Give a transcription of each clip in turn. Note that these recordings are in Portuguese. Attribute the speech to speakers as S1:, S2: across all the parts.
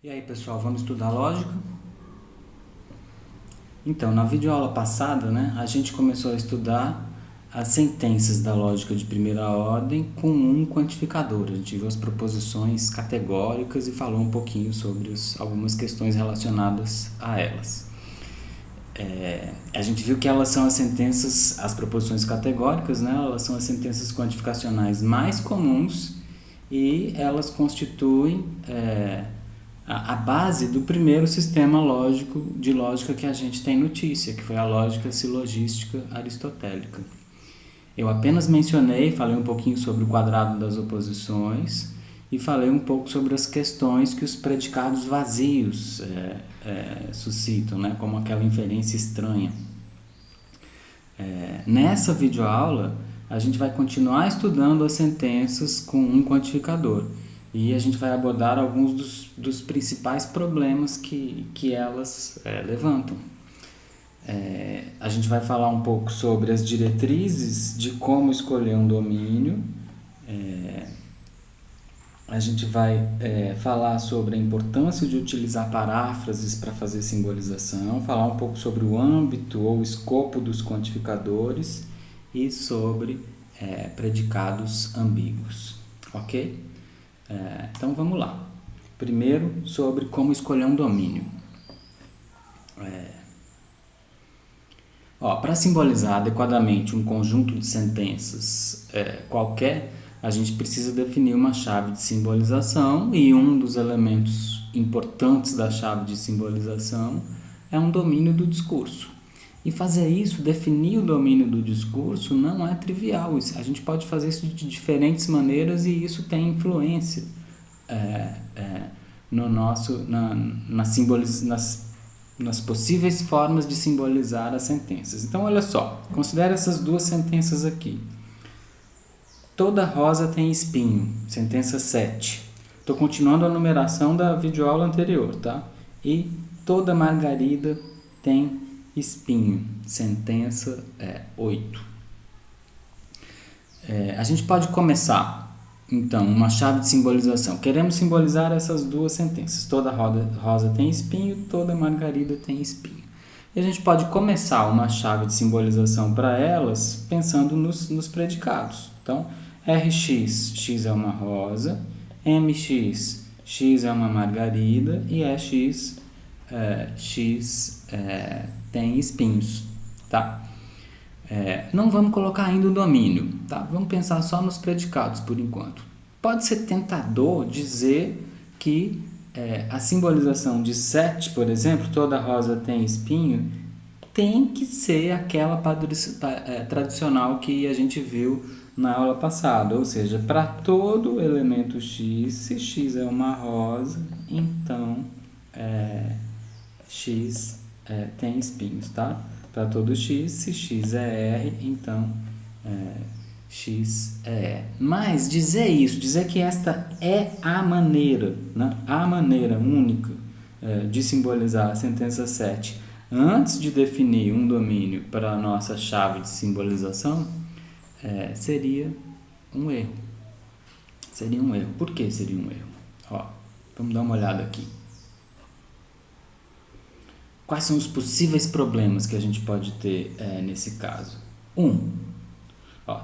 S1: E aí, pessoal, vamos estudar lógica? Então, na videoaula passada, a gente começou a estudar as sentenças da lógica de primeira ordem com um quantificador. A gente viu as proposições categóricas e falou um pouquinho sobre algumas questões relacionadas a elas. A gente viu que elas são as proposições categóricas, elas são as sentenças quantificacionais mais comuns e elas constituem a base do primeiro sistema lógico de lógica que a gente tem notícia, que foi a lógica silogística aristotélica. Eu apenas falei um pouquinho sobre o quadrado das oposições e falei um pouco sobre as questões que os predicados vazios suscitam, como aquela inferência estranha. Nessa videoaula, a gente vai continuar estudando as sentenças com um quantificador e a gente vai abordar alguns dos principais problemas que elas levantam. A gente vai falar um pouco sobre as diretrizes de como escolher um domínio. A gente vai falar sobre a importância de utilizar paráfrases para fazer simbolização, falar um pouco sobre o âmbito ou escopo dos quantificadores e sobre predicados ambíguos, ok? Então vamos lá. Primeiro, sobre como escolher um domínio. Para simbolizar adequadamente um conjunto de sentenças qualquer, a gente precisa definir uma chave de simbolização e um dos elementos importantes da chave de simbolização é um domínio do discurso. E fazer isso, definir o domínio do discurso, não é trivial. A gente pode fazer isso de diferentes maneiras e isso tem influência nas possíveis formas de simbolizar as sentenças. Então, olha só, considere essas duas sentenças aqui. Toda rosa tem espinho, sentença 7. Estou continuando a numeração da videoaula anterior, tá? E toda margarida tem espinho, sentença 8. A gente pode começar, então, uma chave de simbolização. Queremos simbolizar essas duas sentenças. Toda rosa tem espinho, toda margarida tem espinho. E a gente pode começar uma chave de simbolização para elas pensando nos predicados. Então, Rx, x é uma rosa, Mx, x é uma margarida e Ex, x tem espinhos, tá? Não vamos colocar ainda o domínio, tá? Vamos pensar só nos predicados por enquanto. Pode ser tentador dizer que a simbolização de 7, por exemplo, toda rosa tem espinho, tem que ser aquela tradicional que a gente viu na aula passada, ou seja, para todo elemento x, se x é uma rosa, então x tem espinhos, tá? Para todo x, se x é R, então x é E. Mas dizer que esta é a maneira, a maneira única de simbolizar a sentença 7, antes de definir um domínio para a nossa chave de simbolização, seria um erro. Seria um erro. Por que seria um erro? Vamos dar uma olhada aqui. Quais são os possíveis problemas que a gente pode ter nesse caso?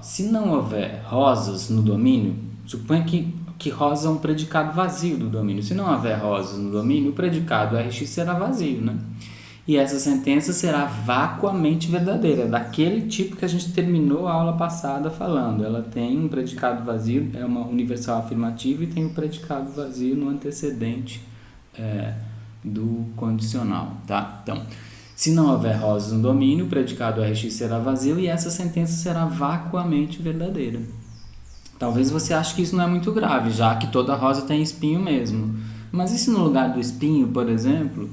S1: Se não houver rosas no domínio, suponha que rosa é um predicado vazio do domínio. Se não houver rosas no domínio, o predicado Rx será vazio, E essa sentença será vacuamente verdadeira, daquele tipo que a gente terminou a aula passada falando. Ela tem um predicado vazio, é uma universal afirmativa, e tem o predicado vazio no antecedente do condicional, tá? Então, se não houver rosas no domínio, o predicado Rx será vazio e essa sentença será vacuamente verdadeira. Talvez você ache que isso não é muito grave, já que toda rosa tem espinho mesmo. Mas e se no lugar do espinho, por exemplo,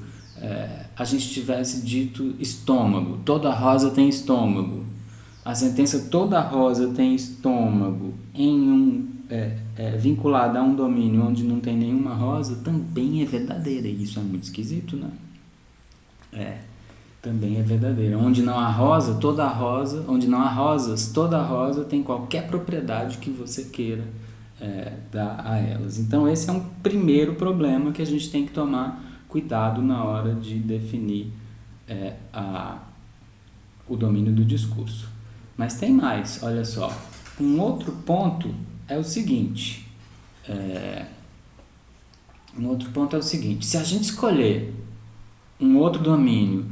S1: a gente tivesse dito estômago, toda rosa tem estômago? A sentença toda rosa tem estômago vinculada a um domínio onde não tem nenhuma rosa também é verdadeira. E isso é muito esquisito, também é verdadeira. Onde não há rosas, toda rosa tem qualquer propriedade que você queira dá a elas. Então esse é um primeiro problema que a gente tem que tomar cuidado na hora de definir o domínio do discurso. Mas tem mais, olha só. Um outro ponto é o seguinte. Se a gente escolher um outro domínio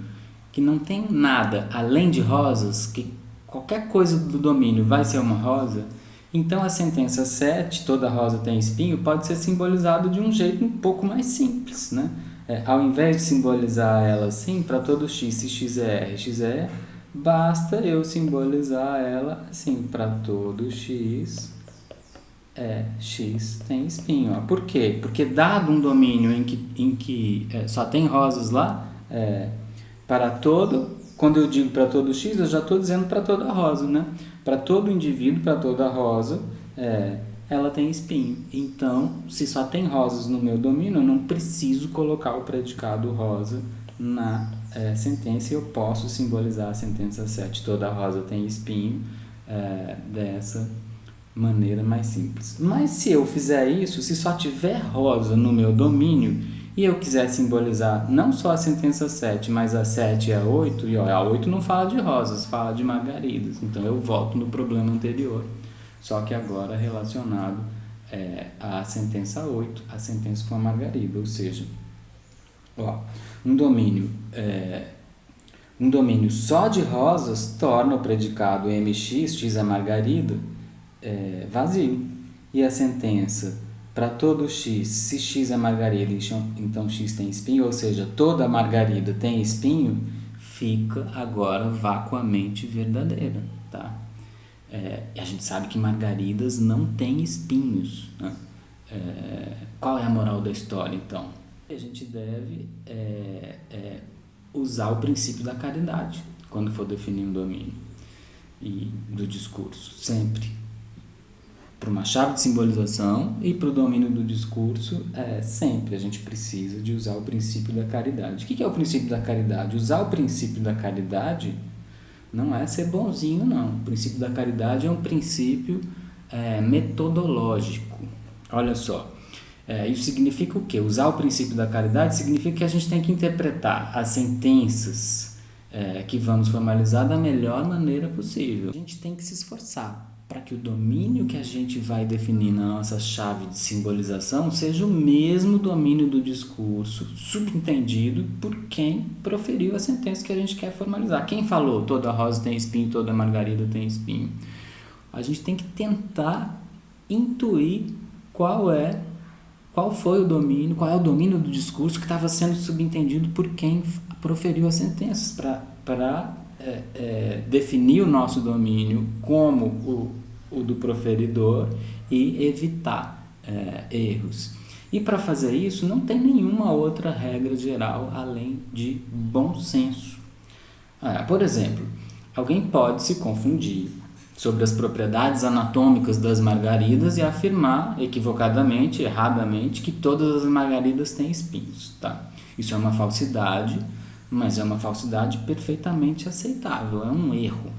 S1: que não tem nada além de rosas, que qualquer coisa do domínio vai ser uma rosa, então a sentença 7, toda rosa tem espinho, pode ser simbolizado de um jeito um pouco mais simples, né? Ao invés de simbolizar ela assim, para todo x, se x é r, x é e, basta eu simbolizar ela assim, para todo x, x tem espinho. Ó. Por quê? Porque dado um domínio em que só tem rosas lá, quando eu digo para todo x, eu já estou dizendo para toda rosa, né? Para todo indivíduo, para toda rosa, ela tem espinho. Então, se só tem rosas no meu domínio, eu não preciso colocar o predicado rosa na sentença, eu posso simbolizar a sentença 7, toda rosa tem espinho, dessa maneira mais simples. Mas se eu fizer isso, se só tiver rosa no meu domínio e eu quiser simbolizar não só a sentença 7, mas a 7 e a 8, e a 8 não fala de rosas, fala de margaridas, então eu volto no problema anterior, só que agora relacionado à sentença 8, a sentença com a margarida, ou seja, um domínio só de rosas torna o predicado mx, x é margarida, vazio. E a sentença para todo x, se x é margarida, então x tem espinho, ou seja, toda margarida tem espinho, fica agora vacuamente verdadeira, tá? E a gente sabe que margaridas não têm espinhos, né? Qual é a moral da história, então? A gente deve usar o princípio da caridade quando for definir um domínio do discurso, sempre. Para uma chave de simbolização e para o domínio do discurso, sempre a gente precisa de usar o princípio da caridade. O que é o princípio da caridade? Usar o princípio da caridade não é ser bonzinho, não. O princípio da caridade é um princípio metodológico. Olha só, isso significa o quê? Usar o princípio da caridade significa que a gente tem que interpretar as sentenças que vamos formalizar da melhor maneira possível. A gente tem que se esforçar para que o domínio que a gente vai definir na nossa chave de simbolização seja o mesmo domínio do discurso, subentendido por quem proferiu a sentença que a gente quer formalizar. Quem falou toda rosa tem espinho, toda margarida tem espinho? A gente tem que tentar intuir qual foi o domínio, qual é o domínio do discurso que estava sendo subentendido por quem proferiu as sentenças, para definir o nosso domínio como o do proferidor e evitar erros. E para fazer isso, não tem nenhuma outra regra geral além de bom senso. Por exemplo, alguém pode se confundir sobre as propriedades anatômicas das margaridas e afirmar equivocadamente, erradamente, que todas as margaridas têm espinhos. Tá? Isso é uma falsidade, mas é uma falsidade perfeitamente aceitável, é um erro.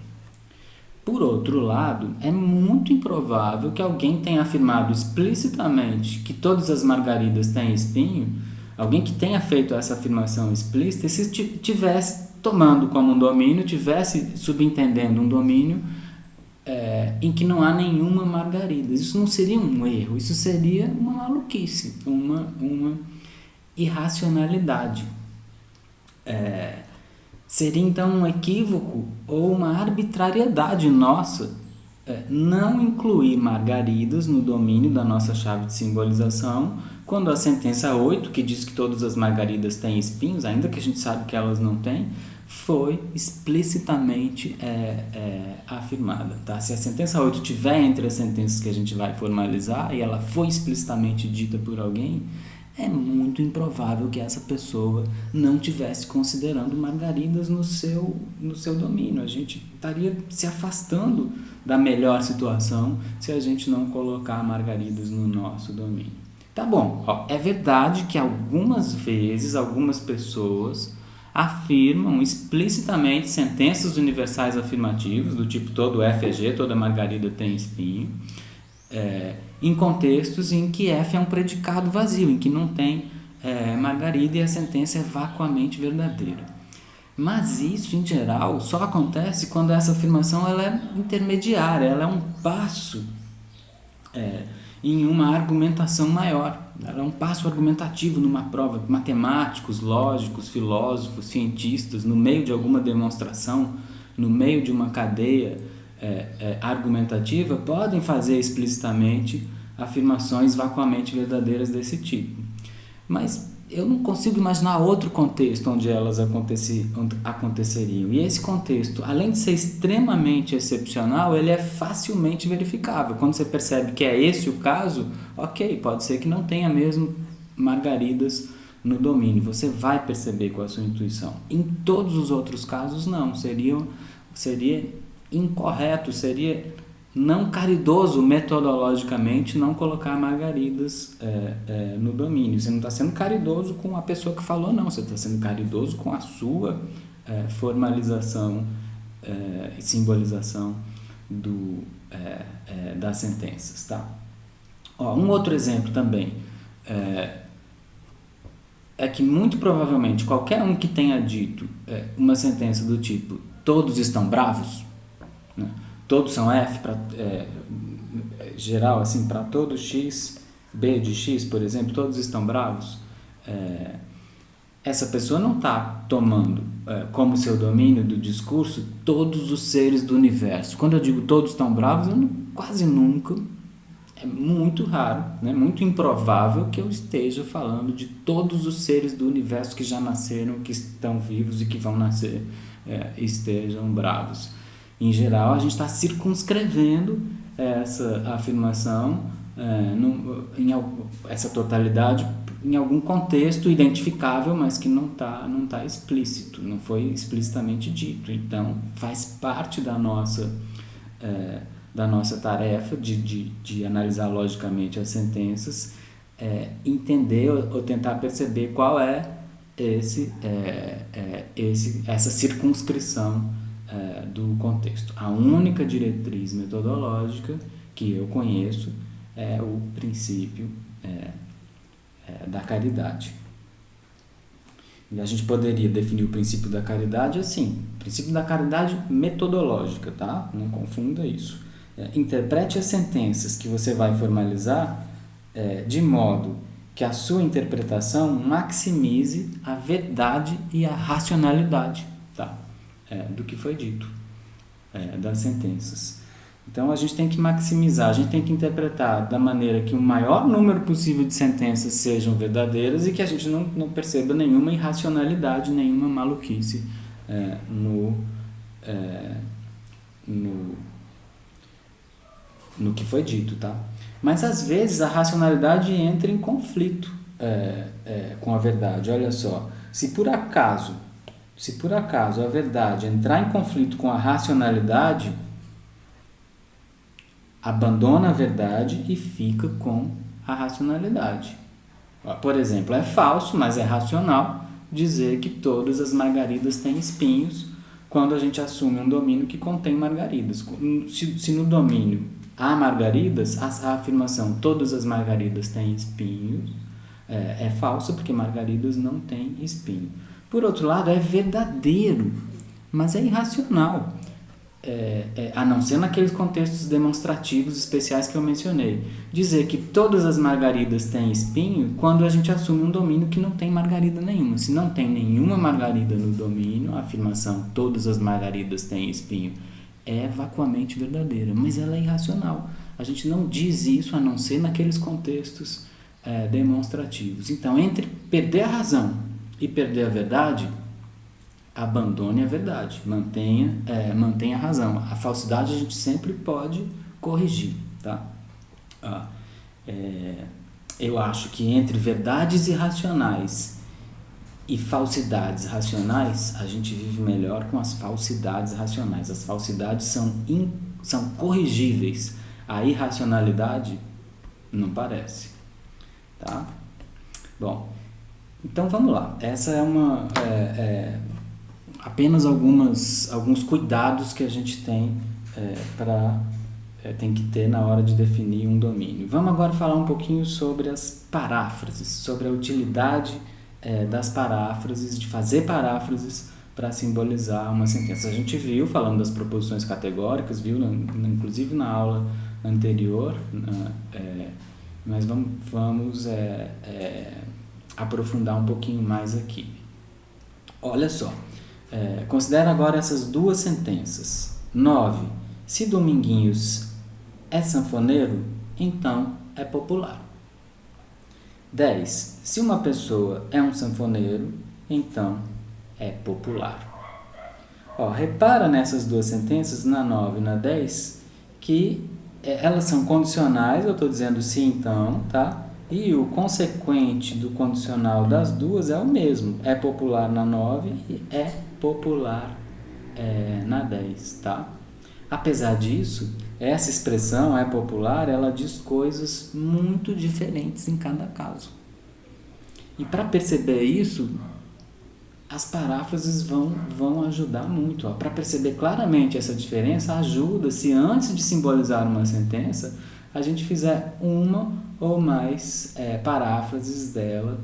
S1: Por outro lado, é muito improvável que alguém tenha afirmado explicitamente que todas as margaridas têm espinho, alguém que tenha feito essa afirmação explícita, e se tivesse tomando como um domínio, tivesse subentendendo um domínio em que não há nenhuma margarida. Isso não seria um erro, isso seria uma maluquice, uma irracionalidade. Seria então um equívoco ou uma arbitrariedade nossa não incluir margaridas no domínio da nossa chave de simbolização, quando a sentença 8, que diz que todas as margaridas têm espinhos, ainda que a gente sabe que elas não têm, foi explicitamente afirmada. Tá? Se a sentença 8 estiver entre as sentenças que a gente vai formalizar e ela foi explicitamente dita por alguém, é muito improvável que essa pessoa não estivesse considerando margaridas no seu domínio. A gente estaria se afastando da melhor situação se a gente não colocar margaridas no nosso domínio. Tá bom, é verdade que algumas vezes, algumas pessoas afirmam explicitamente sentenças universais afirmativas, do tipo todo F é G, toda margarida tem espinho, em contextos em que F é um predicado vazio, em que não tem margarida e a sentença é vacuamente verdadeira. Mas isso, em geral, só acontece quando essa afirmação ela é intermediária, ela é um passo em uma argumentação maior. Ela é um passo argumentativo numa prova. Matemáticos, lógicos, filósofos, cientistas, no meio de alguma demonstração, no meio de uma cadeia argumentativa, podem fazer explicitamente afirmações vacuamente verdadeiras desse tipo. Mas eu não consigo imaginar outro contexto onde elas aconteceriam. E esse contexto, além de ser extremamente excepcional, ele é facilmente verificável. Quando você percebe que é esse o caso, ok, pode ser que não tenha mesmo margaridas no domínio. Você vai perceber com a sua intuição. Em todos os outros casos, não. Seria incorreto, seria não caridoso metodologicamente não colocar margaridas no domínio. Você não está sendo caridoso com a pessoa que falou, não. Você está sendo caridoso com a sua formalização e simbolização das sentenças. Tá? Um outro exemplo também é que muito provavelmente qualquer um que tenha dito uma sentença do tipo todos estão bravos, né? Todos são F, geral, assim, para todo X, B de X, por exemplo, todos estão bravos. Essa pessoa não está tomando como seu domínio do discurso todos os seres do universo. Quando eu digo todos estão bravos, quase nunca, é muito raro, né, muito improvável que eu esteja falando de todos os seres do universo que já nasceram, que estão vivos e que vão nascer, estejam bravos. Em geral, a gente está circunscrevendo essa afirmação, essa totalidade, em algum contexto identificável, mas que não tá explícito, não foi explicitamente dito. Então, faz parte da nossa tarefa de analisar logicamente as sentenças, entender ou tentar perceber qual é essa circunscrição do contexto. A única diretriz metodológica que eu conheço é o princípio da caridade. E a gente poderia definir o princípio da caridade assim, princípio da caridade metodológica, tá? Não confunda isso. Interprete as sentenças que você vai formalizar de modo que a sua interpretação maximize a verdade e a racionalidade, tá? Do que foi dito, das sentenças. Então, a gente tem que maximizar, a gente tem que interpretar da maneira que o maior número possível de sentenças sejam verdadeiras e que a gente não perceba nenhuma irracionalidade, nenhuma maluquice no que foi dito, tá? Mas, às vezes, a racionalidade entra em conflito com a verdade. Olha só, se por acaso a verdade entrar em conflito com a racionalidade, abandona a verdade e fica com a racionalidade. Por exemplo, é falso, mas é racional dizer que todas as margaridas têm espinhos quando a gente assume um domínio que contém margaridas. Se no domínio há margaridas, a afirmação todas as margaridas têm espinhos é falsa, porque margaridas não têm espinho. Por outro lado, é verdadeiro, mas é irracional, a não ser naqueles contextos demonstrativos especiais que eu mencionei. Dizer que todas as margaridas têm espinho quando a gente assume um domínio que não tem margarida nenhuma. Se não tem nenhuma margarida no domínio, a afirmação todas as margaridas têm espinho é vacuamente verdadeira, mas ela é irracional. A gente não diz isso a não ser naqueles contextos demonstrativos. Então, entre perder a razão e perder a verdade, abandone a verdade, mantenha a razão. A falsidade a gente sempre pode corrigir, tá? Eu acho que entre verdades irracionais e falsidades racionais, a gente vive melhor com as falsidades racionais. As falsidades são corrigíveis, a irracionalidade não parece, tá? Bom, então vamos lá. Essa é apenas alguns cuidados que a gente tem para tem que ter na hora de definir um domínio. Vamos agora falar um pouquinho sobre as paráfrases, sobre a utilidade das paráfrases, de fazer paráfrases para simbolizar uma sentença. A gente viu, falando das proposições categóricas, viu inclusive na aula anterior, mas vamos aprofundar um pouquinho mais aqui. Olha só, considera agora essas duas sentenças. 9. Se Dominguinhos é sanfoneiro, então é popular. 10. Se uma pessoa é um sanfoneiro, então é popular. Repara nessas duas sentenças, na 9 e na 10, que elas são condicionais, eu estou dizendo sim, então, tá? E o consequente do condicional das duas é o mesmo. É popular na 9 e é popular na 10, tá? Apesar disso, essa expressão é popular, ela diz coisas muito diferentes em cada caso. E para perceber isso, as paráfrases vão ajudar muito. Para perceber claramente essa diferença, ajuda se antes de simbolizar uma sentença, a gente fizer uma ou mais paráfrases dela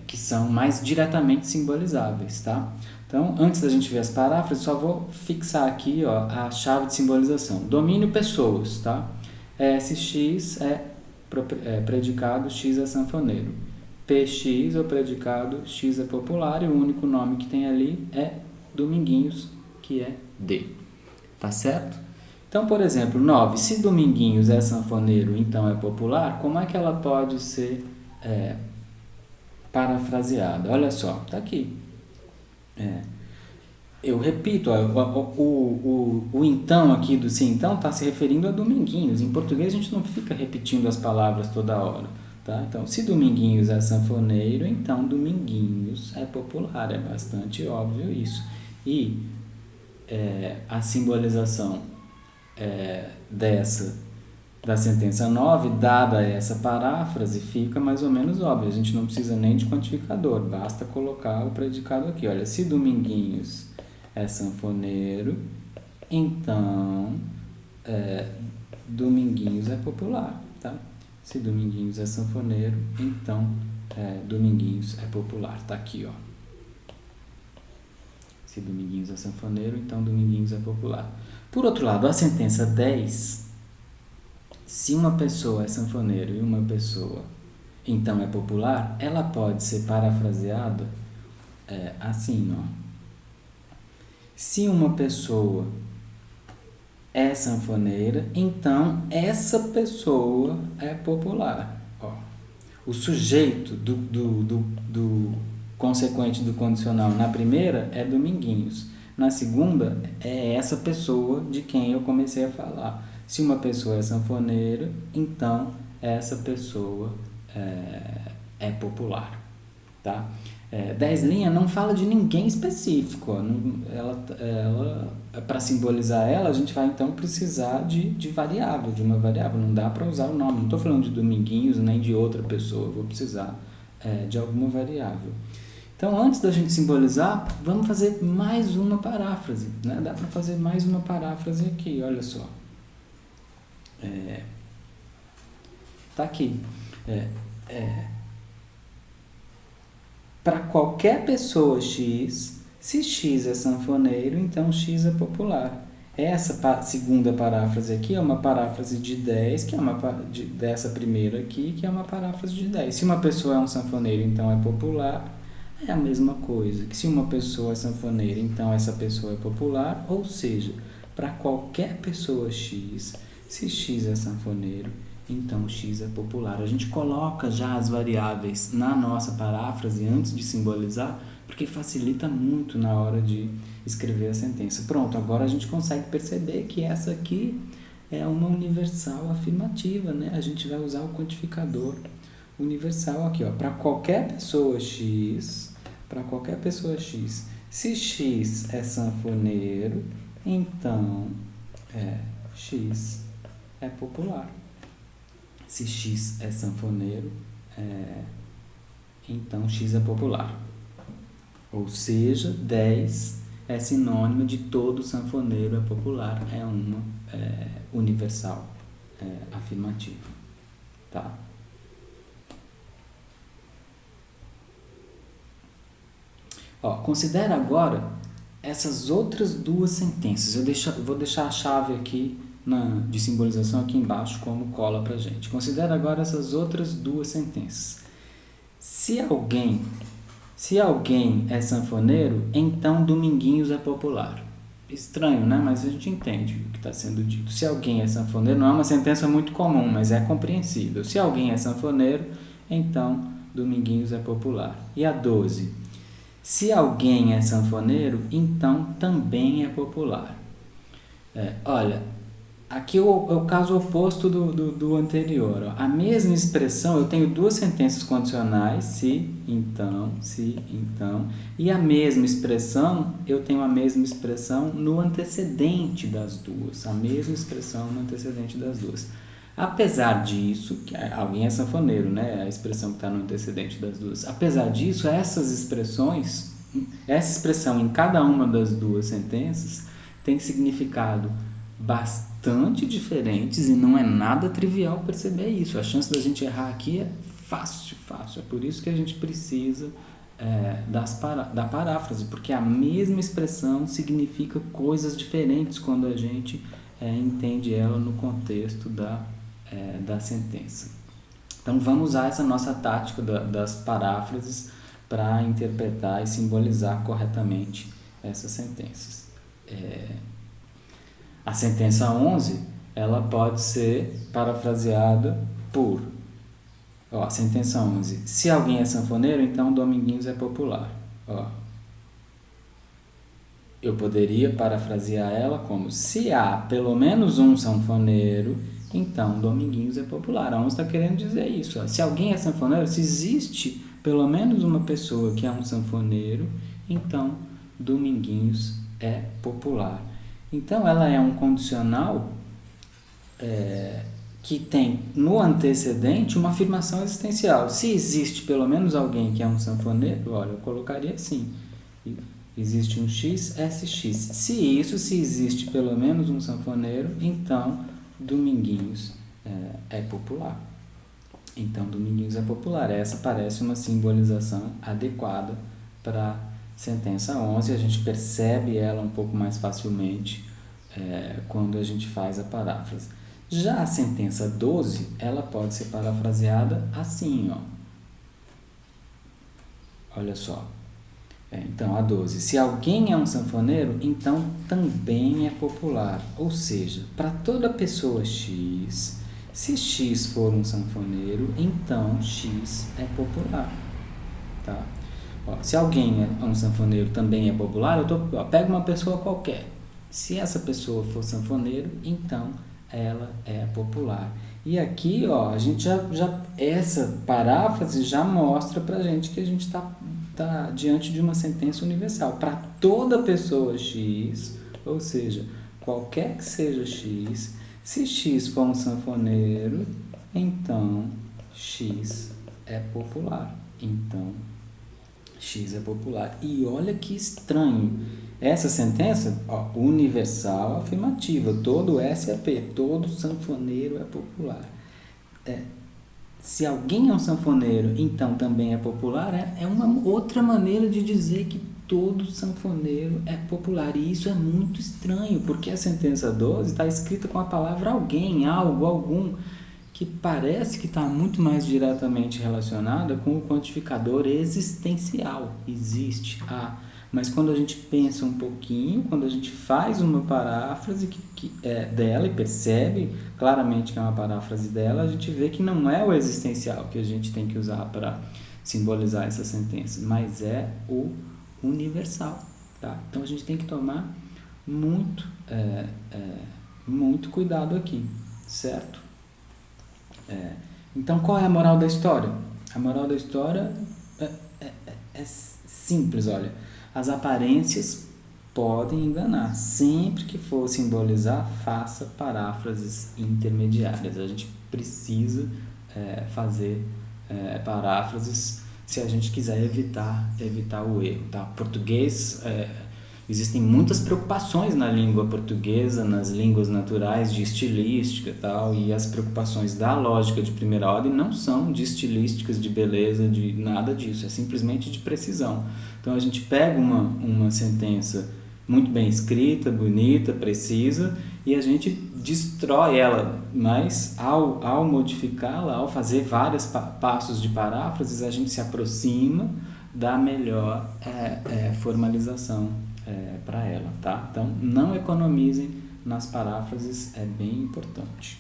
S1: que são mais diretamente simbolizáveis, tá? Então, antes da gente ver as paráfrases, só vou fixar aqui a chave de simbolização. Domínio pessoas, tá? SX é predicado, X é sanfoneiro. PX é o predicado, X é popular, e o único nome que tem ali é Dominguinhos, que é D. Tá certo? Então, por exemplo, 9. Se Dominguinhos é sanfoneiro, então é popular, como é que ela pode ser parafraseada? Olha só, tá aqui. Eu repito, o então aqui do se então está se referindo a Dominguinhos. Em português a gente não fica repetindo as palavras toda hora. Tá? Então, se Dominguinhos é sanfoneiro, então Dominguinhos é popular. É bastante óbvio isso. E a simbolização da sentença 9, dada essa paráfrase, fica mais ou menos óbvia. A gente não precisa nem de quantificador, basta colocar o predicado aqui. Olha, se Dominguinhos é sanfoneiro, então Dominguinhos é popular, tá? Se Dominguinhos é sanfoneiro, então Dominguinhos é popular. Tá aqui, ó. Se Dominguinhos é sanfoneiro, então Dominguinhos é popular. Por outro lado, a sentença 10, se uma pessoa é sanfoneiro e uma pessoa então é popular, ela pode ser parafraseada assim, ó. Se uma pessoa é sanfoneira, então essa pessoa é popular. Ó, o sujeito do consequente do condicional na primeira é Dominguinhos. Na segunda é essa pessoa de quem eu comecei a falar. Se uma pessoa é sanfoneira, então essa pessoa é popular. Tá? 10 linhas não fala de ninguém específico. Para simbolizar ela, a gente vai então precisar de variável, de uma variável. Não dá para usar o nome. Não estou falando de Dominguinhos nem de outra pessoa. Eu vou precisar de alguma variável. Então, antes da gente simbolizar, vamos fazer mais uma paráfrase. Né? Dá para fazer mais uma paráfrase aqui, olha só. Tá aqui. Para qualquer pessoa X, se X é sanfoneiro, então X é popular. Essa segunda paráfrase aqui é uma paráfrase de 10, que é dessa primeira aqui, que é uma paráfrase de 10. Se uma pessoa é um sanfoneiro, então é popular, é a mesma coisa. Que se uma pessoa é sanfoneira, então essa pessoa é popular, ou seja, para qualquer pessoa X, se X é sanfoneiro, então X é popular. A gente coloca já as variáveis na nossa paráfrase antes de simbolizar, porque facilita muito na hora de escrever a sentença. Pronto, agora a gente consegue perceber que essa aqui é uma universal afirmativa, né? A gente vai usar o quantificador universal aqui, ó, para qualquer pessoa X, se X é sanfoneiro, então X é popular. Se X é sanfoneiro, então X é popular. Ou seja, 10 é sinônima de todo sanfoneiro é popular, é uma universal afirmativa, tá? Ó, considera agora essas outras duas sentenças. Eu vou deixar a chave aqui de simbolização aqui embaixo como cola pra gente. Considera agora essas outras duas sentenças. Se alguém é sanfoneiro, então Dominguinhos é popular. Estranho, né? Mas a gente entende o que está sendo dito. Se alguém é sanfoneiro, não é uma sentença muito comum, mas é compreensível. Se alguém é sanfoneiro, então Dominguinhos é popular. E a 12. Se alguém é sanfoneiro, então também é popular. Olha, aqui é o caso oposto do anterior. Ó. A mesma expressão, eu tenho duas sentenças condicionais, se, então, e a mesma expressão, eu tenho a mesma expressão no antecedente das duas. A mesma expressão no antecedente das duas. Apesar disso, que alguém é sanfoneiro, né? A expressão que está no antecedente das duas. Apesar disso, essa expressão em cada uma das duas sentenças tem significado bastante diferentes e não é nada trivial perceber isso. A chance da gente errar aqui é fácil. É por isso que a gente precisa da paráfrase, porque a mesma expressão significa coisas diferentes quando a gente entende ela no contexto da sentença. Então vamos usar essa nossa tática das paráfrases para interpretar e simbolizar corretamente essas sentenças. A sentença 11, ela pode ser parafraseada por... Ó, sentença 11. Se alguém é sanfoneiro, então Dominguinhos é popular. Ó, eu poderia parafrasear ela como: se há pelo menos um sanfoneiro, então Dominguinhos é popular. A 11 está querendo dizer isso. Ó. Se alguém é sanfoneiro, se existe pelo menos uma pessoa que é um sanfoneiro, então Dominguinhos é popular. Então ela é um condicional que tem no antecedente uma afirmação existencial. Se existe pelo menos alguém que é um sanfoneiro, olha, eu colocaria assim: existe um X, SX. Se existe pelo menos um sanfoneiro, então Dominguinhos é popular. Então Dominguinhos é popular. Essa parece uma simbolização adequada para a sentença 11. A gente percebe ela um pouco mais facilmente quando a gente faz a paráfrase. Já a sentença 12, ela pode ser parafraseada assim, ó. Olha só. Então, a 12. Se alguém é um sanfoneiro, então também é popular. Ou seja, para toda pessoa X, se X for um sanfoneiro, então X é popular. Tá? Ó, se alguém é um sanfoneiro também é popular, eu pego uma pessoa qualquer. Se essa pessoa for sanfoneiro, então ela é popular. E aqui, ó, a gente essa paráfrase já mostra pra gente que a gente está diante de uma sentença universal. Para toda pessoa X, ou seja, qualquer que seja X, se X for um sanfoneiro, então X é popular. Então, X é popular. E olha que estranho. Essa sentença, ó, universal afirmativa, todo SAP, todo sanfoneiro é popular. Se alguém é um sanfoneiro, então também é popular, é uma outra maneira de dizer que todo sanfoneiro é popular. E isso é muito estranho, porque a sentença 12 está escrita com a palavra alguém, algo, algum, que parece que está muito mais diretamente relacionada com o quantificador existencial. Existe, mas quando a gente pensa um pouquinho, quando a gente faz uma paráfrase que é dela e percebe claramente que é uma paráfrase dela, a gente vê que não é o existencial que a gente tem que usar para simbolizar essa sentença, mas é o universal. Tá? Então a gente tem que tomar muito cuidado aqui, certo? Então qual é a moral da história? A moral da história é simples, olha. As aparências podem enganar. Sempre que for simbolizar, faça paráfrases intermediárias. A gente precisa fazer paráfrases se a gente quiser evitar o erro. Tá? Português existem muitas preocupações na língua portuguesa, nas línguas naturais, de estilística e tal, e as preocupações da lógica de primeira ordem não são de estilísticas, de beleza, de nada disso, é simplesmente de precisão. Então a gente pega uma sentença muito bem escrita, bonita, precisa, e a gente destrói ela, mas ao modificá-la, ao fazer vários passos de paráfrases, a gente se aproxima da melhor formalização para ela, tá? Então, não economizem nas paráfrases, é bem importante,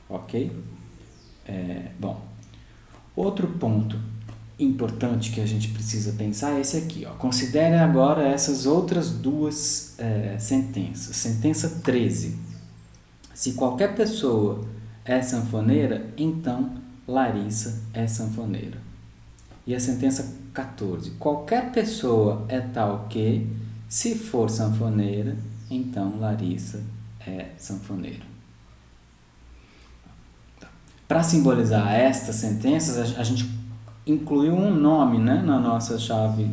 S1: ok? Bom, outro ponto importante que a gente precisa pensar é esse aqui, ó. Considere agora essas outras duas sentenças. Sentença 13. Se qualquer pessoa é sanfoneira, então Larissa é sanfoneira. E a sentença 14. Qualquer pessoa é tal que, se for sanfoneira, então Larissa é sanfoneira. Para simbolizar estas sentenças, a gente incluiu um nome, né, na nossa chave,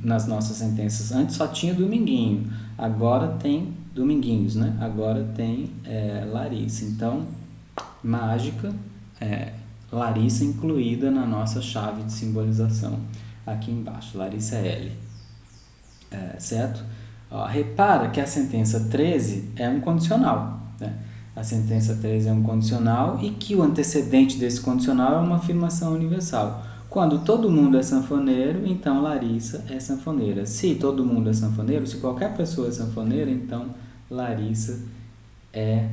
S1: nas nossas sentenças. Antes só tinha Dominguinho, agora tem Dominguinhos, né? Agora tem Larissa. Então, mágica, Larissa incluída na nossa chave de simbolização aqui embaixo. Larissa é L. Certo? Ó, repara que a sentença 13 é um condicional, né? A sentença 13 é um condicional e que o antecedente desse condicional é uma afirmação universal. Quando todo mundo é sanfoneiro, então Larissa é sanfoneira. Se todo mundo é sanfoneiro, se qualquer pessoa é sanfoneira, então Larissa é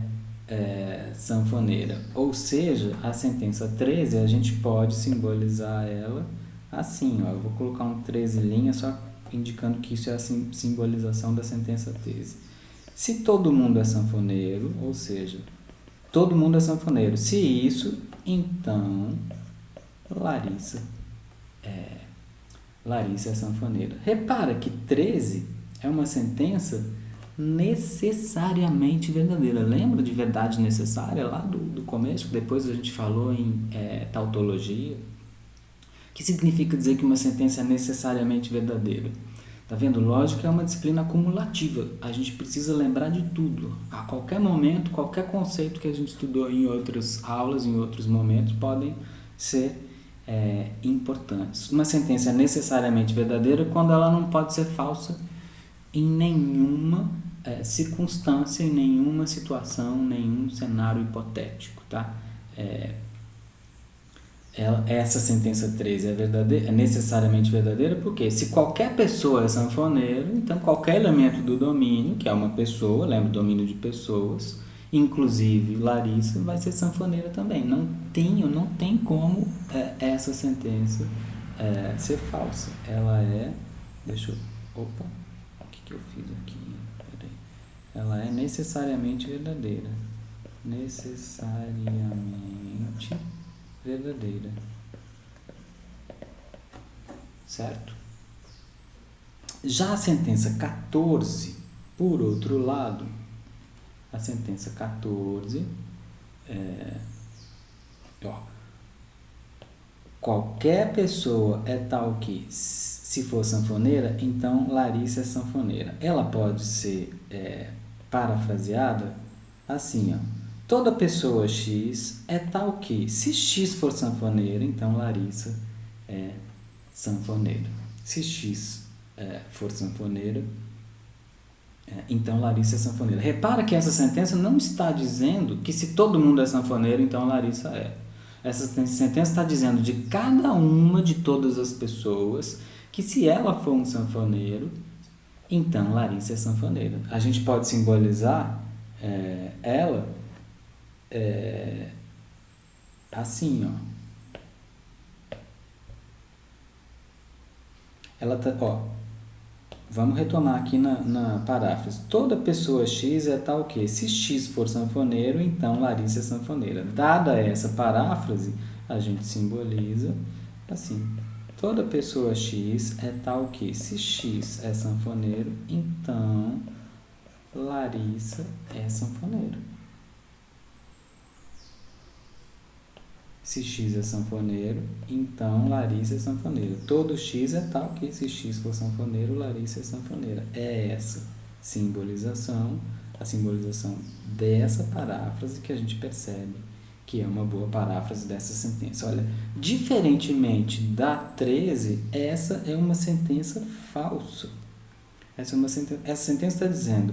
S1: sanfoneira. Ou seja, a sentença 13 a gente pode simbolizar ela assim, ó. Eu vou colocar um 13 linha só indicando que isso é a simbolização da sentença 13. Se todo mundo é sanfoneiro, ou seja, todo mundo é sanfoneiro. Se isso, então Larissa é sanfoneira. Repara que 13 é uma sentença necessariamente verdadeira. Lembra de verdade necessária lá do começo, que depois a gente falou em tautologia? Que significa dizer que uma sentença é necessariamente verdadeira? Tá vendo? Lógica é uma disciplina acumulativa. A gente precisa lembrar de tudo. A qualquer momento, qualquer conceito que a gente estudou em outras aulas, em outros momentos, podem ser importantes. Uma sentença é necessariamente verdadeira quando ela não pode ser falsa em nenhuma circunstância, em nenhuma situação, nenhum cenário hipotético, tá? Essa sentença 13 é verdadeira, é necessariamente verdadeira porque se qualquer pessoa é sanfoneiro, então qualquer elemento do domínio, que é uma pessoa, lembra o domínio de pessoas, inclusive Larissa, vai ser sanfoneira também. Não tem como essa sentença ser falsa. Ela opa, o que eu fiz aqui? Peraí. Ela é necessariamente verdadeira. Necessariamente verdadeira. Certo? Já a sentença 14, por outro lado, a sentença 14 qualquer pessoa é tal que, se for sanfoneira, então Larissa é sanfoneira. Ela pode ser parafraseada assim, ó. Toda pessoa X é tal que, se X for sanfoneira, então Larissa é sanfoneira. Se X for sanfoneira, então Larissa é sanfoneira. Repara que essa sentença não está dizendo que se todo mundo é sanfoneiro, então Larissa é. Essa sentença está dizendo de cada uma de todas as pessoas que se ela for um sanfoneiro, então Larissa é sanfoneira. A gente pode simbolizar ela assim, ó. Ela tá, ó. Vamos retomar aqui na paráfrase. Toda pessoa X é tal que, se X for sanfoneiro, então Larissa é sanfoneira. Dada essa paráfrase, a gente simboliza assim. Toda pessoa X é tal que, se X é sanfoneiro, então Larissa é sanfoneira. Se X é sanfoneiro, então Larissa é sanfoneira. Todo X é tal que se X for sanfoneiro, Larissa é sanfoneira. É essa simbolização, a simbolização dessa paráfrase que a gente percebe que é uma boa paráfrase dessa sentença. Olha, diferentemente da 13, essa é uma sentença falsa. Essa sentença está dizendo: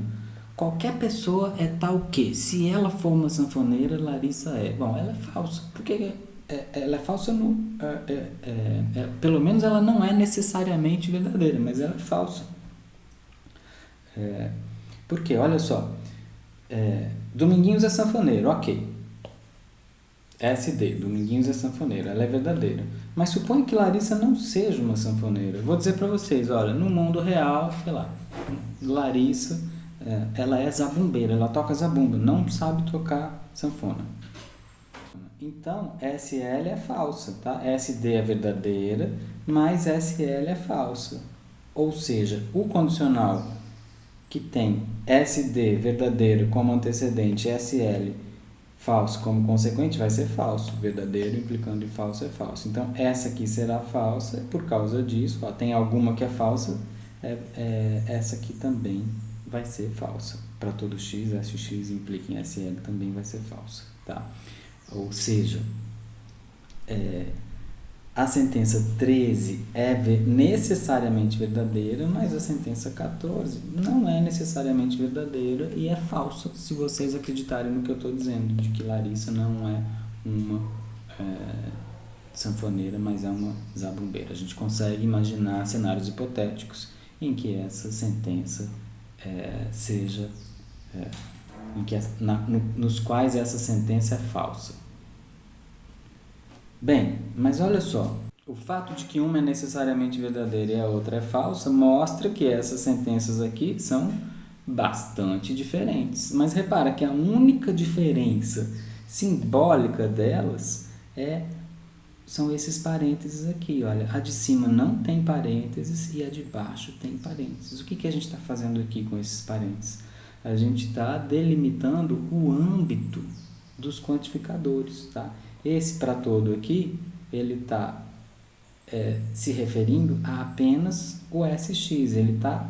S1: qualquer pessoa é tal que, se ela for uma sanfoneira, Larissa é. Bom, ela é falsa, porque ela é falsa pelo menos ela não é necessariamente verdadeira, mas ela é falsa. Porque, olha só, Dominguinhos é sanfoneiro, ok. SD, Dominguinhos é sanfoneiro, ela é verdadeira. Mas suponha que Larissa não seja uma sanfoneira. Eu vou dizer para vocês, olha, no mundo real, sei lá, Larissa, ela é zabumbeira, ela toca zabumba, não sabe tocar sanfona. Então, SL é falsa, tá? SD é verdadeira, mas SL é falsa. Ou seja, o condicional que tem SD verdadeiro como antecedente, SL falso como consequente, vai ser falso. Verdadeiro implicando em falso é falso. Então, essa aqui será falsa por causa disso. Ó, tem alguma que é falsa, essa aqui também vai ser falsa. Para todo x, SX implica em SL também vai ser falsa. Tá? Ou seja, a sentença 13 é necessariamente verdadeira, mas a sentença 14 não é necessariamente verdadeira e é falsa se vocês acreditarem no que eu estou dizendo, de que Larissa não é uma sanfoneira, mas é uma zabumbeira. A gente consegue imaginar cenários hipotéticos em que essa sentença seja... nos quais essa sentença é falsa. Bem, mas olha só, o fato de que uma é necessariamente verdadeira e a outra é falsa mostra que essas sentenças aqui são bastante diferentes. Mas repara que a única diferença simbólica delas são esses parênteses aqui. Olha, a de cima não tem parênteses e a de baixo tem parênteses. O que a gente está fazendo aqui com esses parênteses? A gente está delimitando o âmbito dos quantificadores, tá? Esse para todo aqui, ele está se referindo a apenas o SX, ele está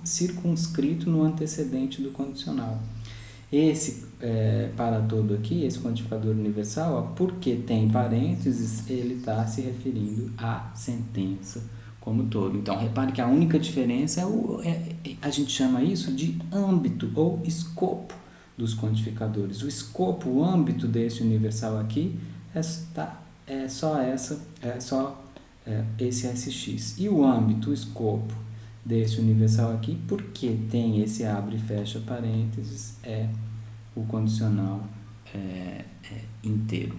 S1: circunscrito no antecedente do condicional. Esse para todo aqui, esse quantificador universal, ó, porque tem parênteses, ele está se referindo à sentença como todo. Então, repare que a única diferença a gente chama isso de âmbito ou escopo dos quantificadores. O escopo, o âmbito desse universal aqui é só esse SX. E o âmbito, o escopo desse universal aqui, porque tem esse abre e fecha parênteses, é o condicional inteiro.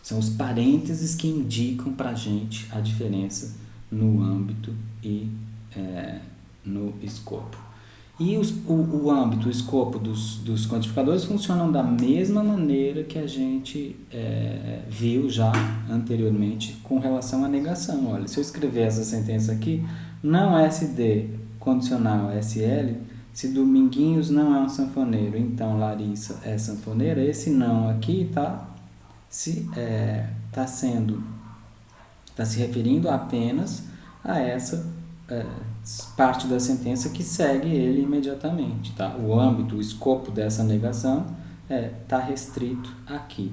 S1: São os parênteses que indicam para a gente a diferença no âmbito e no escopo. E o âmbito, o escopo dos quantificadores funcionam da mesma maneira que a gente viu já anteriormente com relação à negação. Olha, se eu escrever essa sentença aqui, não SD condicional SL, se Dominguinhos não é um sanfoneiro, então Larissa é sanfoneira, esse não aqui está se referindo apenas a essa parte da sentença que segue ele imediatamente, tá? O âmbito, o escopo dessa negação está restrito aqui.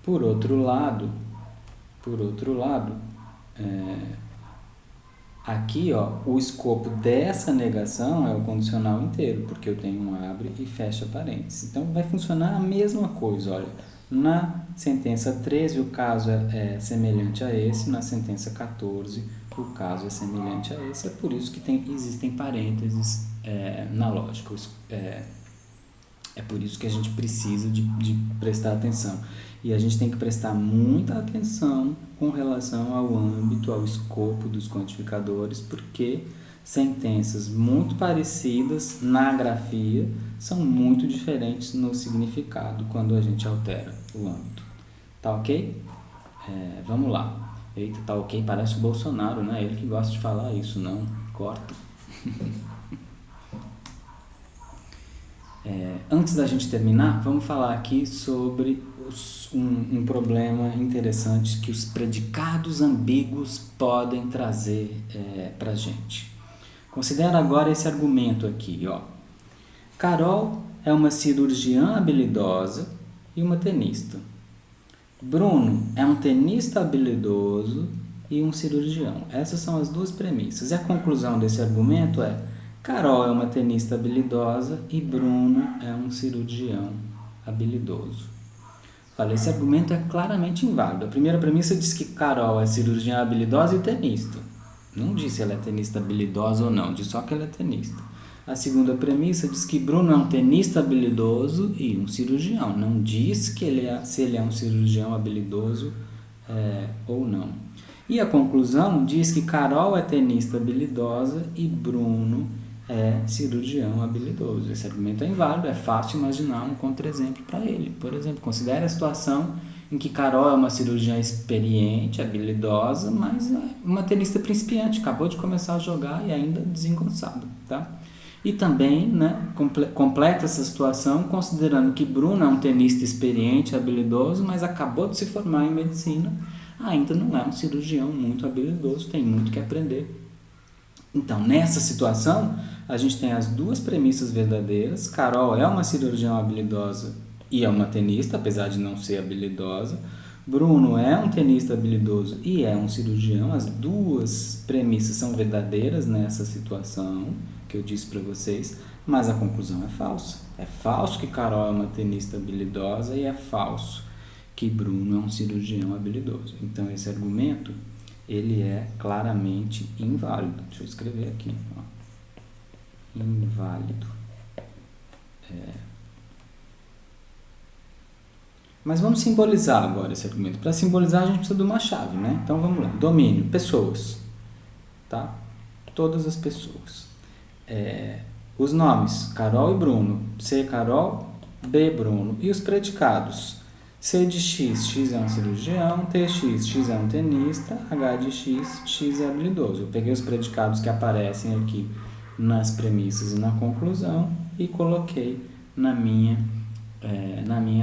S1: Por outro lado, aqui, ó, o escopo dessa negação é o condicional inteiro, porque eu tenho um abre e fecha parênteses. Então, vai funcionar a mesma coisa, olha. Na sentença 13, o caso é semelhante a esse, na sentença 14, o caso é semelhante a esse. É por isso que existem parênteses na lógica. É por isso que a gente precisa de prestar atenção. E a gente tem que prestar muita atenção com relação ao âmbito, ao escopo dos quantificadores, porque sentenças muito parecidas na grafia são muito diferentes no significado quando a gente altera o âmbito. Tá ok? Vamos lá. Eita, tá ok, parece o Bolsonaro, né? Ele que gosta de falar isso, não? Corta. Antes da gente terminar, vamos falar aqui sobre um problema interessante que os predicados ambíguos podem trazer para a gente. Considera agora esse argumento aqui, ó. Carol é uma cirurgiã habilidosa e uma tenista. Bruno é um tenista habilidoso e um cirurgião. Essas são as duas premissas. E a conclusão desse argumento é: Carol é uma tenista habilidosa e Bruno é um cirurgião habilidoso. Olha, esse argumento é claramente inválido. A primeira premissa diz que Carol é cirurgiã habilidosa e tenista. Não diz se ela é tenista habilidosa ou não, diz só que ela é tenista. A segunda premissa diz que Bruno é um tenista habilidoso e um cirurgião. Não diz que se ele é um cirurgião habilidoso ou não. E a conclusão diz que Carol é tenista habilidosa e Bruno é cirurgião habilidoso. Esse argumento é inválido, é fácil imaginar um contra-exemplo para ele. Por exemplo, considere a situação em que Carol é uma cirurgiã experiente, habilidosa, mas é uma tenista principiante, acabou de começar a jogar e ainda desengonçada, tá? E também, né, completa essa situação considerando que Bruno é um tenista experiente, habilidoso, mas acabou de se formar em medicina, ainda não é um cirurgião muito habilidoso, tem muito que aprender. Então, nessa situação, a gente tem as duas premissas verdadeiras. Carol é uma cirurgiã habilidosa e é uma tenista, apesar de não ser habilidosa. Bruno é um tenista habilidoso e é um cirurgião. As duas premissas são verdadeiras nessa situação que eu disse para vocês, mas a conclusão é falsa. É falso que Carol é uma tenista habilidosa e é falso que Bruno é um cirurgião habilidoso. Então, esse argumento ele é claramente inválido. Deixa eu escrever aqui. Ó. Inválido. Mas vamos simbolizar agora esse argumento. Para simbolizar, a gente precisa de uma chave, né? Então, vamos lá. Domínio, pessoas. Tá? Todas as pessoas. Os nomes, Carol e Bruno. C, Carol, B, Bruno. E os predicados? C de X, X é um cirurgião, TX, X é um tenista, H de X, X é habilidoso. Eu peguei os predicados que aparecem aqui nas premissas e na conclusão e coloquei na minha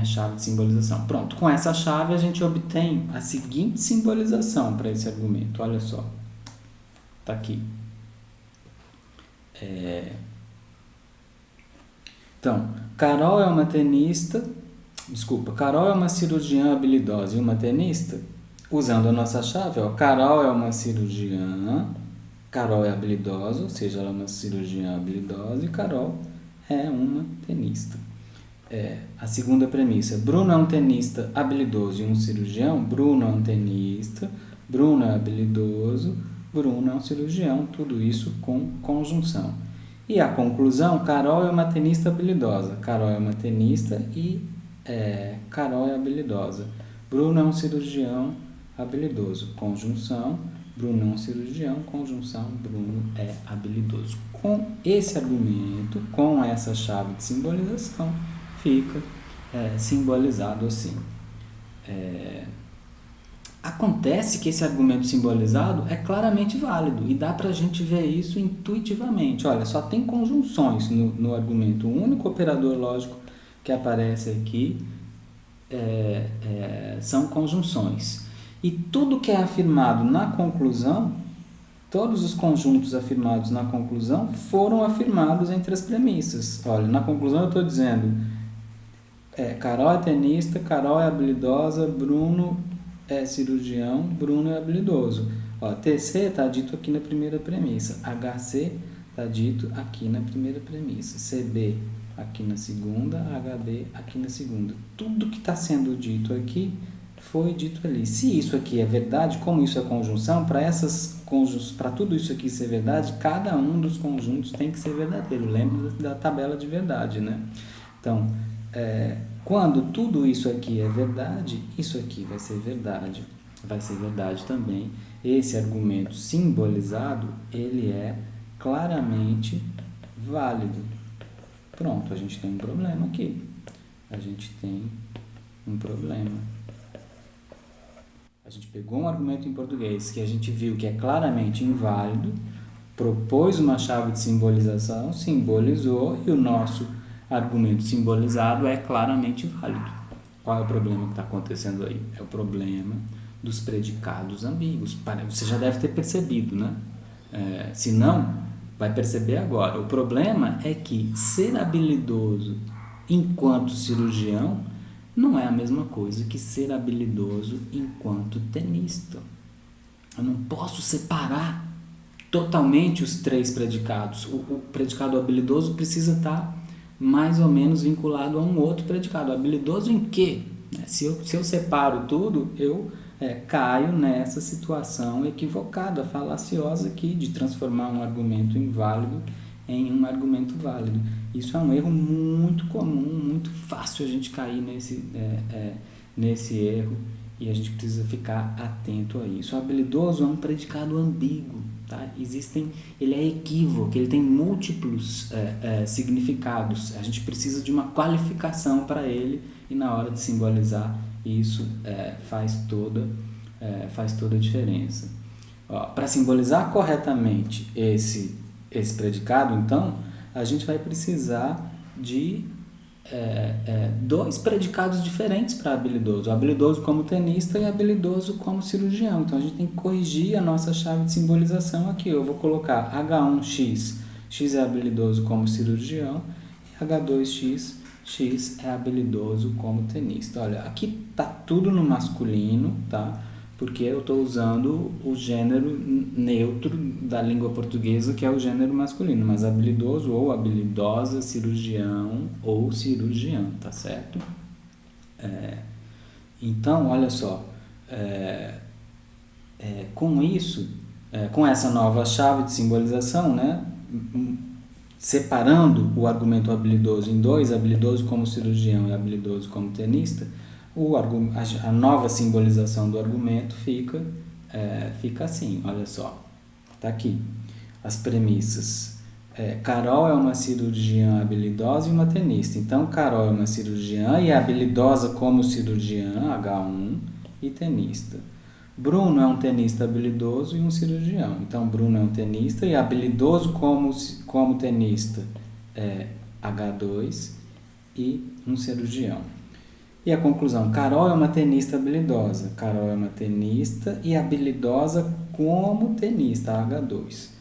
S1: chave de simbolização. Pronto, com essa chave a gente obtém a seguinte simbolização para esse argumento. Olha só, tá aqui. Então, Carol é uma cirurgiã habilidosa e uma tenista. Usando a nossa chave, ó, Carol é uma cirurgiã, Carol é habilidosa, ou seja, ela é uma cirurgiã habilidosa e Carol é uma tenista. A segunda premissa, Bruno é um tenista habilidoso e um cirurgião. Bruno é um tenista, Bruno é habilidoso, Bruno é um cirurgião, tudo isso com conjunção. E a conclusão, Carol é uma tenista habilidosa, Carol é uma tenista e Carol é habilidosa. Bruno é um cirurgião habilidoso. Conjunção, Bruno é um cirurgião. Conjunção, Bruno é habilidoso. Com esse argumento, com essa chave de simbolização, fica simbolizado assim. Acontece que esse argumento simbolizado é claramente válido e dá para a gente ver isso intuitivamente. Olha, só tem conjunções no argumento. O único operador lógico que aparece aqui são conjunções. E tudo que é afirmado na conclusão, todos os conjuntos afirmados na conclusão foram afirmados entre as premissas. Olha, na conclusão eu estou dizendo Carol é tenista, Carol é habilidosa, Bruno é cirurgião, Bruno é habilidoso. Ó, TC está dito aqui na primeira premissa, HC está dito aqui na primeira premissa, CB aqui na segunda, HB aqui na segunda. Tudo que está sendo dito aqui foi dito ali. Se isso aqui é verdade, como isso é conjunção, para tudo isso aqui ser verdade, cada um dos conjuntos tem que ser verdadeiro. Lembra da tabela de verdade, né? Então, quando tudo isso aqui é verdade, isso aqui vai ser verdade. Vai ser verdade também. Esse argumento simbolizado, ele é claramente válido. Pronto, a gente tem um problema aqui. A gente tem um problema. A gente pegou um argumento em português que a gente viu que é claramente inválido, propôs uma chave de simbolização, simbolizou e o nosso argumento simbolizado é claramente válido. Qual é o problema que está acontecendo aí? É o problema dos predicados ambíguos. Você já deve ter percebido, né? Se não, vai perceber agora. O problema é que ser habilidoso enquanto cirurgião não é a mesma coisa que ser habilidoso enquanto tenista. Eu não posso separar totalmente os três predicados. O predicado habilidoso precisa estar mais ou menos vinculado a um outro predicado. Habilidoso em quê? Se eu separo tudo, eu caio nessa situação equivocada, falaciosa aqui, de transformar um argumento inválido em um argumento válido. Isso é um erro muito comum, muito fácil a gente cair nesse erro, e a gente precisa ficar atento a isso. O habilidoso é um predicado ambíguo, tá? Ele é equívoco, ele tem múltiplos significados. A gente precisa de uma qualificação para ele, e na hora de simbolizar isso faz toda a diferença. Para simbolizar corretamente esse predicado, então, a gente vai precisar de dois predicados diferentes para habilidoso. Habilidoso como tenista e habilidoso como cirurgião. Então, a gente tem que corrigir a nossa chave de simbolização aqui. Eu vou colocar H1x, x é habilidoso como cirurgião, e H2x, x é habilidoso como tenista. Olha, aqui está tudo no masculino, tá? Porque eu estou usando o gênero neutro da língua portuguesa, que é o gênero masculino, mas habilidoso ou habilidosa, cirurgião ou cirurgião, tá certo? Então, olha só, com isso, com essa nova chave de simbolização, né, separando o argumento habilidoso em dois, habilidoso como cirurgião e habilidoso como tenista, a nova simbolização do argumento fica assim, olha só, está aqui, as premissas. Carol é uma cirurgiã habilidosa e uma tenista. Então, Carol é uma cirurgiã e é habilidosa como cirurgiã, H1, e tenista. Bruno é um tenista habilidoso e um cirurgião. Então, Bruno é um tenista e habilidoso como tenista, H2, e um cirurgião. E a conclusão, Carol é uma tenista habilidosa. Carol é uma tenista e habilidosa como tenista, H2.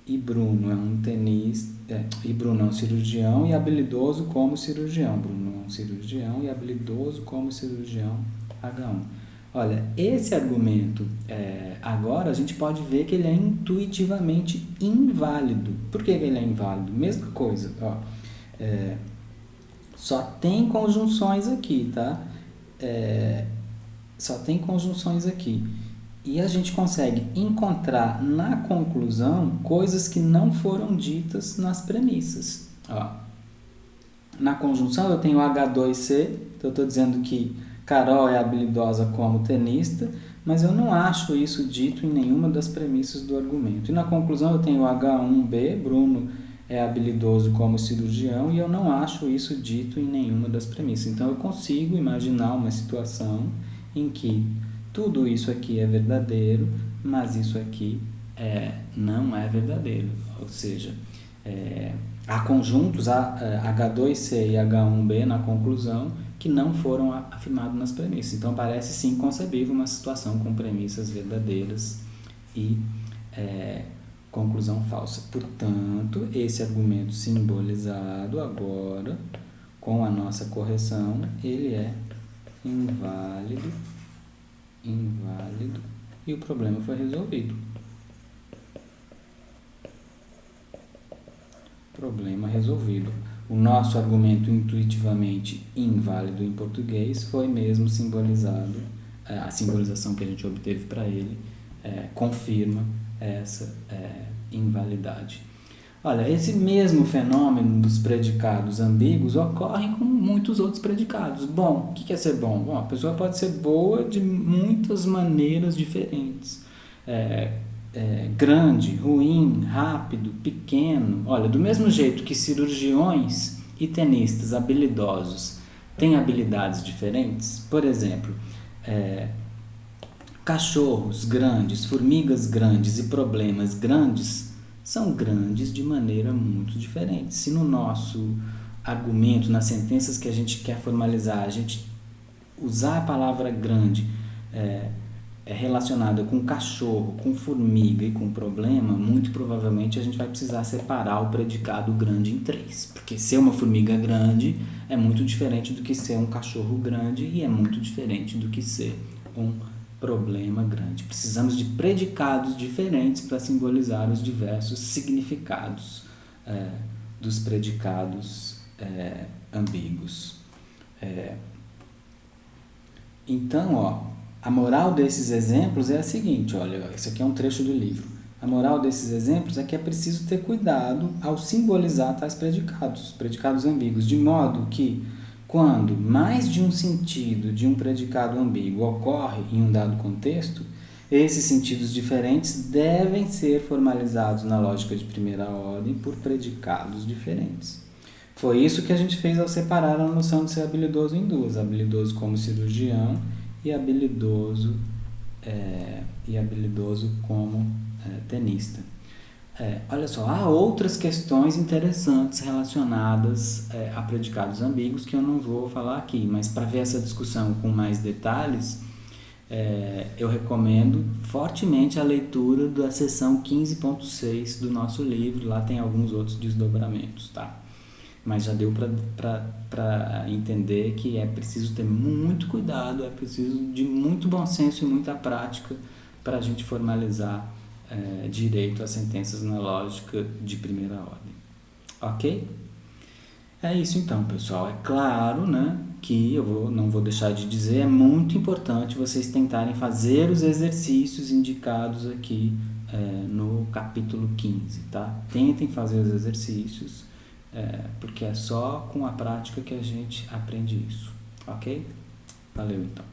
S1: E Bruno é um tenista, e Bruno é um cirurgião e habilidoso como cirurgião. Bruno é um cirurgião e habilidoso como cirurgião, H1. Olha, esse argumento, agora a gente pode ver que ele é intuitivamente inválido. Por que ele é inválido? Mesma coisa, só tem conjunções aqui, tá? Só tem conjunções aqui. E a gente consegue encontrar na conclusão coisas que não foram ditas nas premissas. Na conjunção eu tenho H2C, então eu estou dizendo que Carol é habilidosa como tenista, mas eu não acho isso dito em nenhuma das premissas do argumento. E na conclusão eu tenho H1B, Bruno é habilidoso como cirurgião, e eu não acho isso dito em nenhuma das premissas. Então eu consigo imaginar uma situação em que tudo isso aqui é verdadeiro, mas isso aqui não é verdadeiro. Ou seja, há conjuntos H2C e H1B na conclusão que não foram afirmados nas premissas. Então parece sim concebível uma situação com premissas verdadeiras e conclusão falsa. Portanto, esse argumento simbolizado agora, com a nossa correção, ele é inválido, e o problema foi resolvido. Problema resolvido. O nosso argumento intuitivamente inválido em português foi mesmo simbolizado, a simbolização que a gente obteve para ele confirma essa invalidade. Olha, esse mesmo fenômeno dos predicados ambíguos ocorre com muitos outros predicados. Bom, o que é ser bom? Bom, a pessoa pode ser boa de muitas maneiras diferentes. Grande, ruim, rápido, pequeno. Olha, do mesmo jeito que cirurgiões e tenistas habilidosos têm habilidades diferentes, por exemplo, cachorros grandes, formigas grandes e problemas grandes são grandes de maneira muito diferente. Se no nosso argumento, nas sentenças que a gente quer formalizar, a gente usar a palavra grande relacionada com cachorro, com formiga e com problema, muito provavelmente a gente vai precisar separar o predicado grande em três. Porque ser uma formiga grande é muito diferente do que ser um cachorro grande e é muito diferente do que ser um problema grande. Precisamos de predicados diferentes para simbolizar os diversos significados dos predicados ambíguos. Então, a moral desses exemplos é a seguinte, olha, esse aqui é um trecho do livro. A moral desses exemplos é que é preciso ter cuidado ao simbolizar tais predicados ambíguos, de modo que, quando mais de um sentido de um predicado ambíguo ocorre em um dado contexto, esses sentidos diferentes devem ser formalizados na lógica de primeira ordem por predicados diferentes. Foi isso que a gente fez ao separar a noção de ser habilidoso em duas, habilidoso como cirurgião e habilidoso como tenista. Olha só, há outras questões interessantes relacionadas a predicados ambíguos que eu não vou falar aqui, mas para ver essa discussão com mais detalhes, eu recomendo fortemente a leitura da seção 15.6 do nosso livro, lá tem alguns outros desdobramentos, tá? Mas já deu para entender que é preciso ter muito cuidado, é preciso de muito bom senso e muita prática para a gente formalizar direito às sentenças na lógica de primeira ordem. Ok? É isso então, pessoal. É claro, né, que não vou deixar de dizer, é muito importante vocês tentarem fazer os exercícios indicados aqui no capítulo 15, tá? Tentem fazer os exercícios, porque é só com a prática que a gente aprende isso, ok? Valeu então.